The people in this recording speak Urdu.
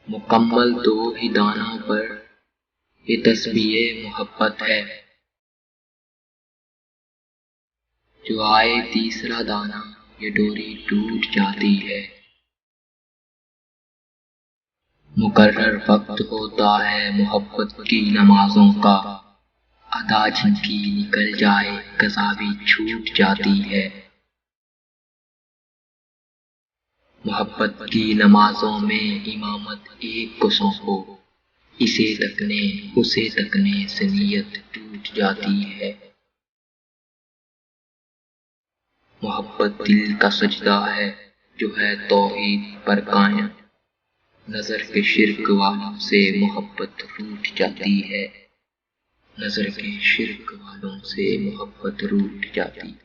مکمل دو ہی دانوں پر یہ تسبیح محبت ہے، جو آئے تیسرا دانہ یہ ڈوری ٹوٹ جاتی ہے۔ مقرر وقت ہوتا ہے محبت کی نمازوں کا، ادا جن کی نکل جائے قضا بھی چھوٹ جاتی ہے۔ محبت کی نمازوں میں امامت ایک کو سونپو، اسے تکنے اسے تکنے سے نیت ٹوٹ جاتی ہے۔ محبت دل کا سجدہ ہے جو ہے توحید پر قائم، نظر کے شرک والوں سے محبت روٹھ جاتی ہے، نظر کے شرک والوں سے محبت روٹھ جاتی ہے۔